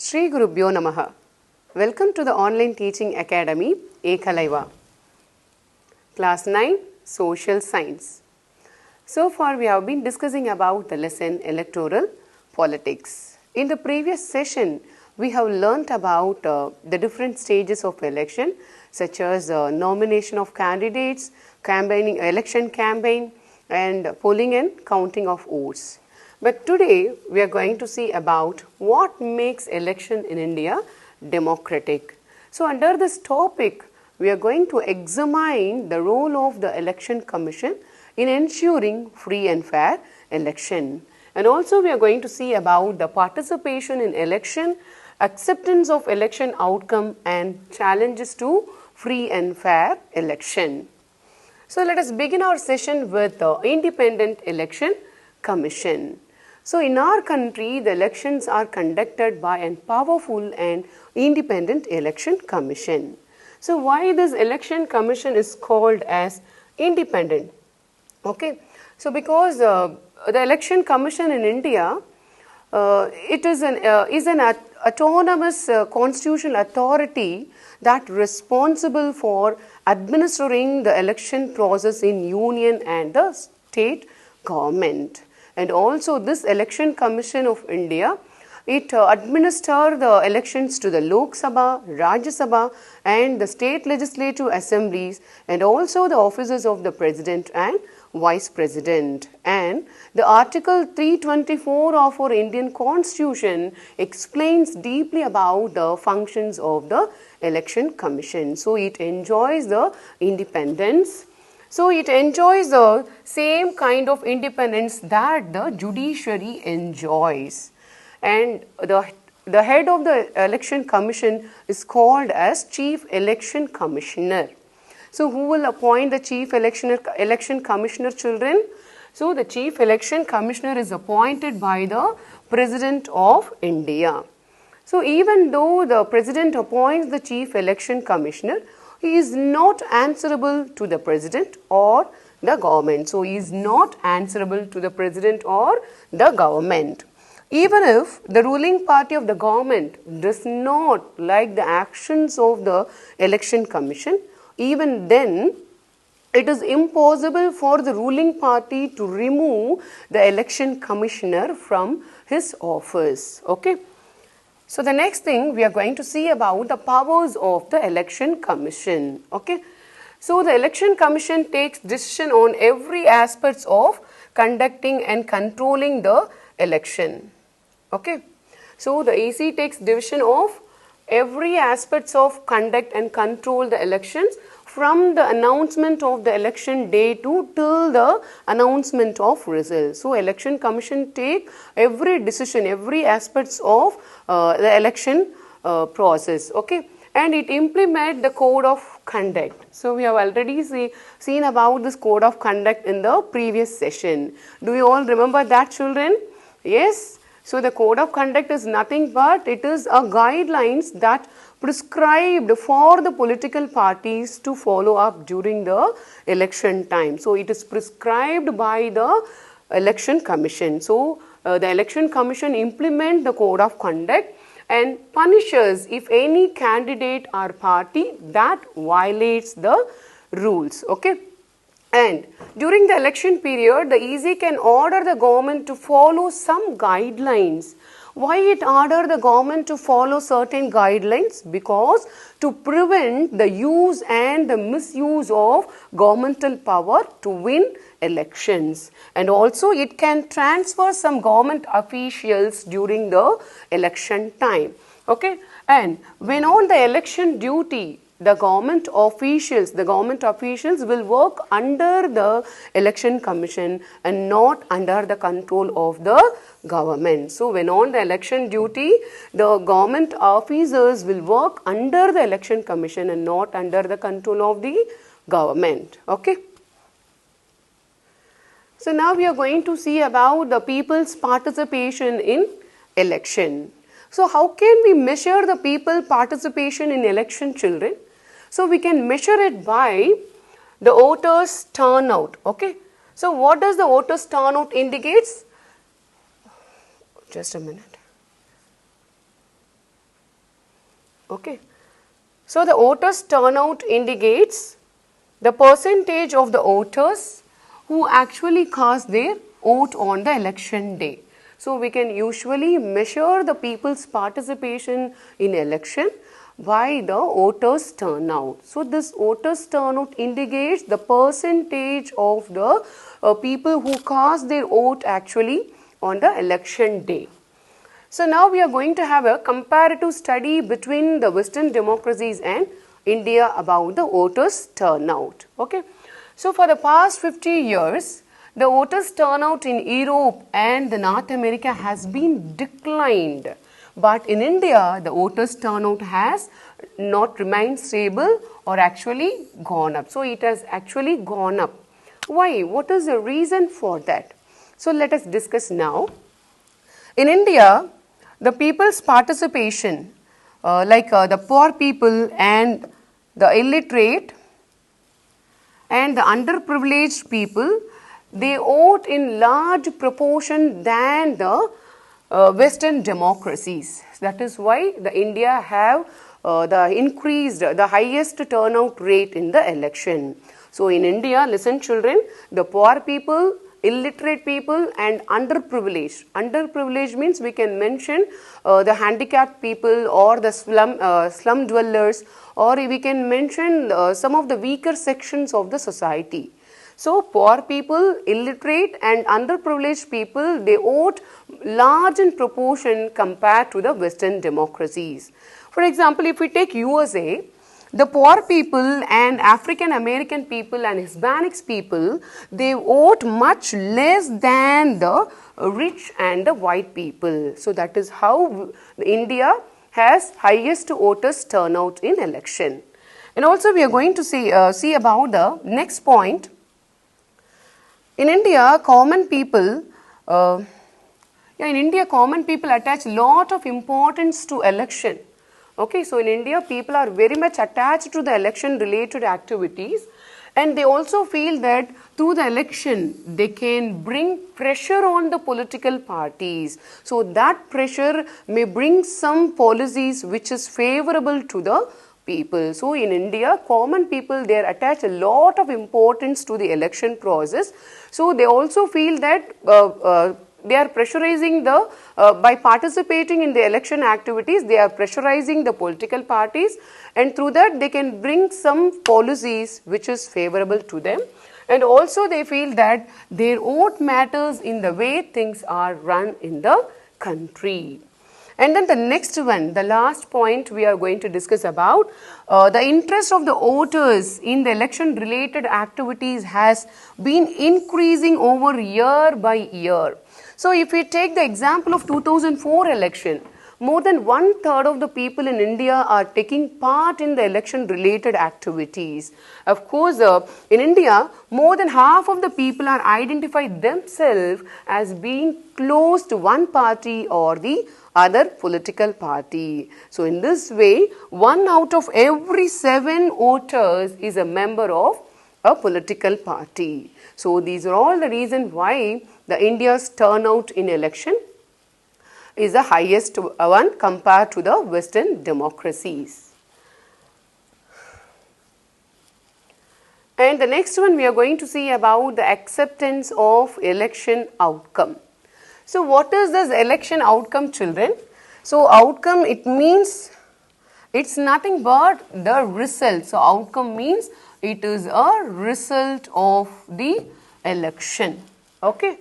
Shri Gurubhyo Namaha. Welcome to the online teaching academy Ekalaiva. Class 9 Social Science. So far we have been discussing about the lesson electoral politics. In the previous session we have learnt about the different stages of election such as nomination of candidates, campaigning, election campaign and polling and counting of votes. But today we are going to see about what makes election in India democratic. So under this topic we are going to examine the role of the Election Commission in ensuring free and fair election. And also we are going to see about the participation in election, acceptance of election outcome and challenges to free and fair election. So let us begin our session with the Independent Election Commission. So in our country, the elections are conducted by a powerful and independent election commission. So why this election commission is called as independent? Okay, so because the election commission in India, it is an autonomous constitutional authority that responsible for administering the election process in union and the state government. And also this election commission of India, it administers the elections to the Lok Sabha, Rajya Sabha and the state legislative assemblies and also the offices of the president and vice president. And the article 324 of our Indian constitution explains deeply about the functions of the election commission. So it enjoys the independence. So it enjoys the same kind of independence that the judiciary enjoys. And the head of the election commission is called as Chief Election Commissioner. So who will appoint the Chief Election Commissioner, children? So the Chief Election Commissioner is appointed by the President of India. So even though the President appoints the Chief Election Commissioner, he is not answerable to the President or the government. So he is not answerable to the President or the government. Even if the ruling party of the government does not like the actions of the election commission, even then it is impossible for the ruling party to remove the election commissioner from his office. Okay. So the next thing we are going to see about the powers of the election commission. Okay. So the election commission takes decision on every aspects of conducting and controlling the election. Okay. So the AC takes decision of every aspects of conduct and control the elections from the announcement of the election day to till the announcement of results. So election commission take every decision, every aspects of the election process. Okay, and it implement the code of conduct. So we have already seen about this code of conduct in the previous session. Do you all remember that, children? Yes. So the code of conduct is nothing but it is a guidelines that prescribed for the political parties to follow up during the election time. So it is prescribed by the election commission. So the election commission implement the code of conduct and punishes if any candidate or party that violates the rules. Okay. And during the election period, the EC can order the government to follow some guidelines. Why it order the government to follow certain guidelines? Because to prevent the use and the misuse of governmental power to win elections. And also it can transfer some government officials during the election time. Okay. And when on the election duty, the government officials will work under the election commission and not under the control of the government. So when on the election duty, the government officers will work under the election commission and not under the control of the government. Okay. So now we are going to see about the people's participation in election. So how can we measure the people participation in election, children? So we can measure it by the voters turnout. Okay. So what does the voters turnout indicates? Just a minute. Okay. So the voters turnout indicates the percentage of the voters who actually cast their vote on the election day. So we can usually measure the people's participation in election by the voters turnout. So this voters turnout indicates the percentage of the people who cast their vote actually on the election day. So now we are going to have a comparative study between the Western democracies and India about the voters turnout. Okay. So for the past 50 years, the voters turnout in Europe and the North America has been declined. But in India, the voters turnout has not remained stable or actually gone up. So it has actually gone up. Why? What is the reason for that? So let us discuss now. In India, the people's participation, the poor people and the illiterate and the underprivileged people, they vote in large proportion than the Western democracies. That is why the India have the highest turnout rate in the election. So in India, listen children, the poor people, illiterate people and underprivileged. Underprivileged means we can mention the handicapped people or the slum dwellers, or we can mention some of the weaker sections of the society. So poor people, illiterate and underprivileged people, they vote large in proportion compared to the Western democracies. For example, if we take USA, the poor people and African American people and Hispanics people, they vote much less than the rich and the white people. So that is how India has highest voters turnout in election. And also we are going to see about the next point. In India, common people attach lot of importance to election. Okay, so in India, people are very much attached to the election related activities, and they also feel that through the election, they can bring pressure on the political parties. So that pressure may bring some policies which is favorable to the people. So in India, common people, they attach a lot of importance to the election process. So they also feel that they are pressurizing by participating in the election activities, they are pressurizing the political parties, and through that they can bring some policies which is favorable to them. And also they feel that their vote matters in the way things are run in the country. And then the next one, the last point we are going to discuss about, the interest of the voters in the election related activities has been increasing over year by year. So if we take the example of 2004 election, more than 1/3 of the people in India are taking part in the election related activities. Of course, in India, more than half of the people are identified themselves as being close to one party or the other political party. So in this way, 1 out of every 7 voters is a member of a political party. So these are all the reasons why the India's turnout in election is the highest one compared to the Western democracies. And the next one we are going to see about the acceptance of election outcome. So what is this election outcome, children? So outcome, it means it's nothing but the result. So outcome means it is a result of the election. Okay.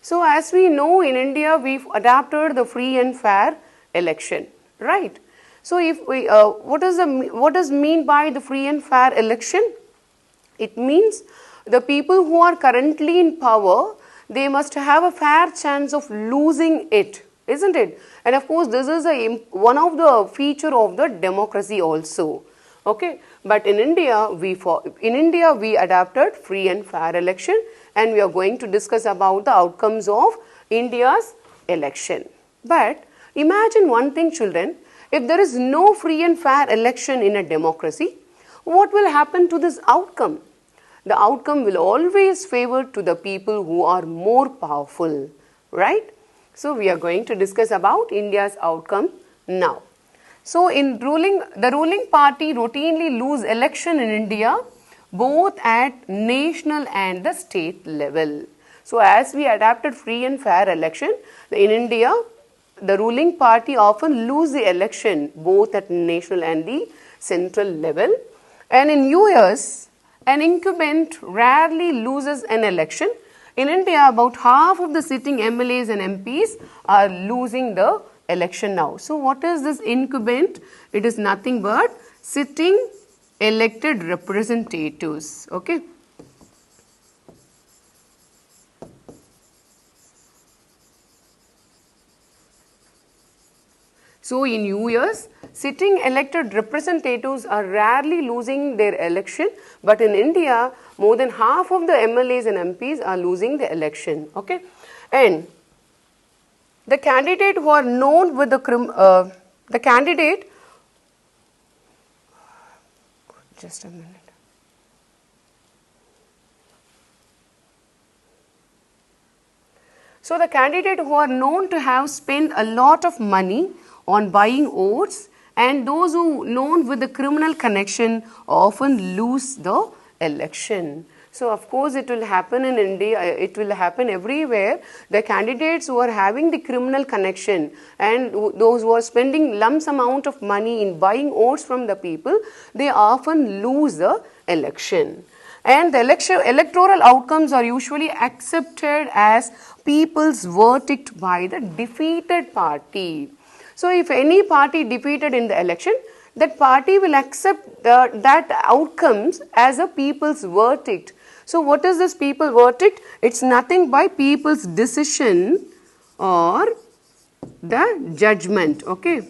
So as we know, in India we've adopted the free and fair election, right? So if we what does mean by the free and fair election? It means the people who are currently in power, they must have a fair chance of losing it, isn't it? And of course, this is one of the feature of the democracy also. Okay, but in India, we adopted free and fair election, and we are going to discuss about the outcomes of India's election. But imagine one thing, children, if there is no free and fair election in a democracy, what will happen to this outcome? The outcome will always favor to the people who are more powerful, right? So we are going to discuss about India's outcome now. So the ruling party routinely lose election in India both at national and the state level. So as we adapted free and fair election, in India, the ruling party often lose the election both at national and the central level. And in US, an incumbent rarely loses an election. In India, about half of the sitting MLAs and MPs are losing the election now. So what is this incumbent? It is nothing but sitting elected representatives. Okay. So in US, sitting elected representatives are rarely losing their election, but in India, more than half of the MLAs and MPs are losing the election. Okay, and the candidate who are known with the candidate. Just a minute. So the candidate who are known to have spent a lot of money on buying votes, and those who known with the criminal connection often lose the election. So of course it will happen in India, it will happen everywhere. The candidates who are having the criminal connection and those who are spending lumps amount of money in buying votes from the people, they often lose the election. And the electoral outcomes are usually accepted as people's verdict by the defeated party. So if any party defeated in the election, that party will accept that outcomes as a people's verdict. So what is this people verdict? It's nothing by people's decision or the judgment. Okay.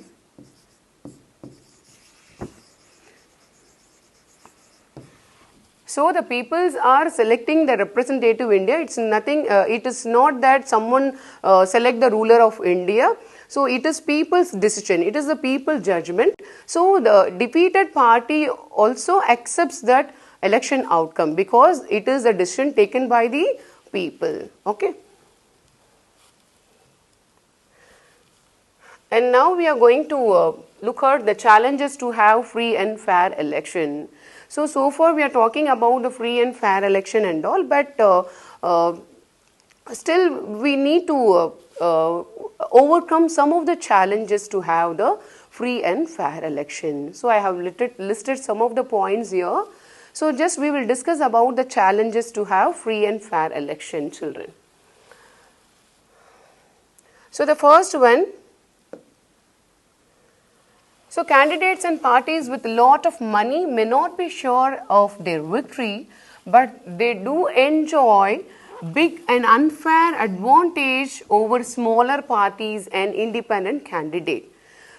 So the peoples are selecting the representative India. It's nothing. It is not that someone select the ruler of India. So it is people's decision. It is the people judgment. So the defeated party also accepts that election outcome because it is a decision taken by the people. Okay. And now we are going to look at the challenges to have free and fair election. So far we are talking about the free and fair election and all, but still we need to overcome some of the challenges to have the free and fair election. So I have listed some of the points here. So just we will discuss about the challenges to have free and fair election, children. So the first one, so candidates and parties with a lot of money may not be sure of their victory, but they do enjoy big and unfair advantage over smaller parties and independent candidate.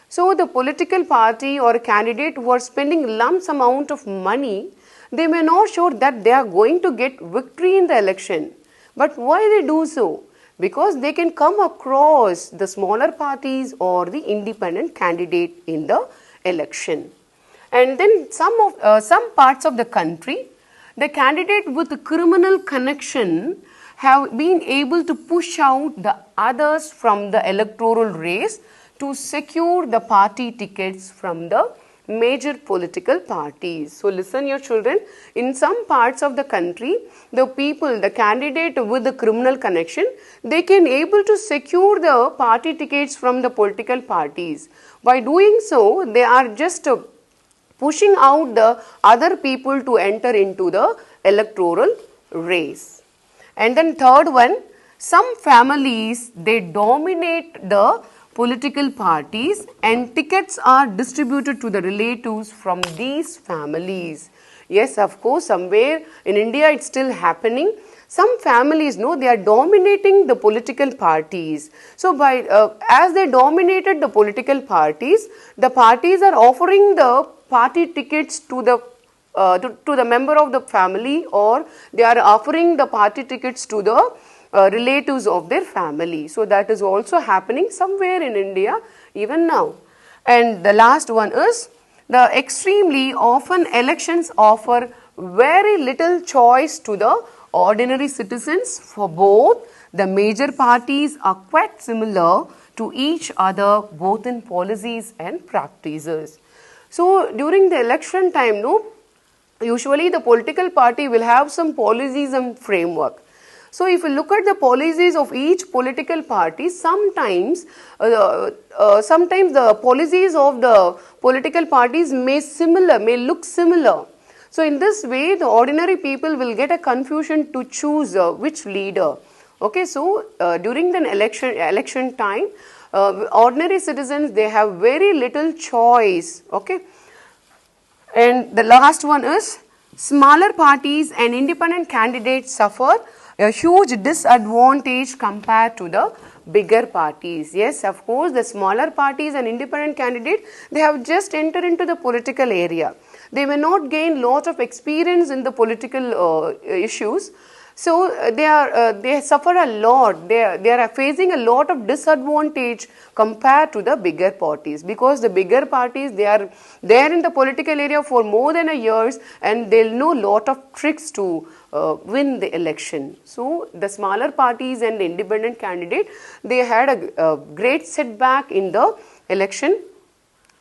So the political party or candidate who are spending lumps amount of money, they may not sure that they are going to get victory in the election. But why they do so? Because they can come across the smaller parties or the independent candidate in the election. And then some parts of the country, the candidate with a criminal connection have been able to push out the others from the electoral race to secure the party tickets from the major political parties. So listen your children, in some parts of the country, the candidate with the criminal connection, they can able to secure the party tickets from the political parties. By doing so, they are just pushing out the other people to enter into the electoral race. And then third one, some families, they dominate the political parties and tickets are distributed to the relatives from these families. Yes, of course, somewhere in India it's still happening. Some families, they are dominating the political parties. So as they dominated the political parties, the parties are offering the party tickets to the member of the family, or they are offering the party tickets to the relatives of their family. So that is also happening somewhere in India even now. And the last one is the extremely often elections offer very little choice to the ordinary citizens, for both the major parties are quite similar to each other both in policies and practices. So during the election time, usually the political party will have some policies and framework. So if you look at the policies of each political party, sometimes the policies of the political parties may look similar. So in this way, the ordinary people will get a confusion to choose which leader. Okay, so during the election time, ordinary citizens, they have very little choice. Okay, and the last one is smaller parties and independent candidates suffer a huge disadvantage compared to the bigger parties. Yes, of course, the smaller parties and independent candidates, they have just entered into the political area. They may not gain lot of experience in the political issues. So they suffer a lot. They are facing a lot of disadvantage compared to the bigger parties, because the bigger parties, they are there in the political area for more than a years, and they'll know lot of tricks to win the election. So the smaller parties and the independent candidate, they had a great setback in the election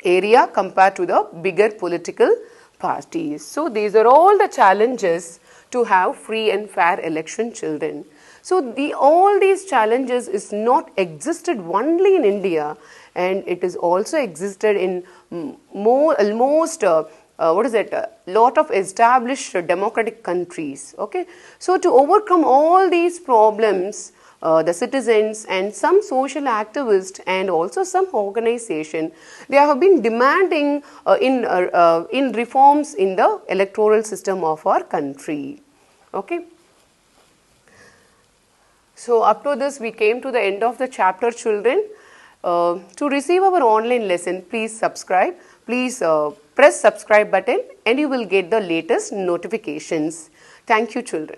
area compared to the bigger political parties. So these are all the challenges to have free and fair election, children. So all these challenges is not existed only in India, and it is also existed in almost lot of established democratic countries. Okay, so to overcome all these problems, the citizens and some social activists and also some organization, they have been demanding in reforms in the electoral system of our country. Okay. So up to this, we came to the end of the chapter, children. To receive our online lesson, please subscribe. Please press subscribe button and you will get the latest notifications. Thank you, children.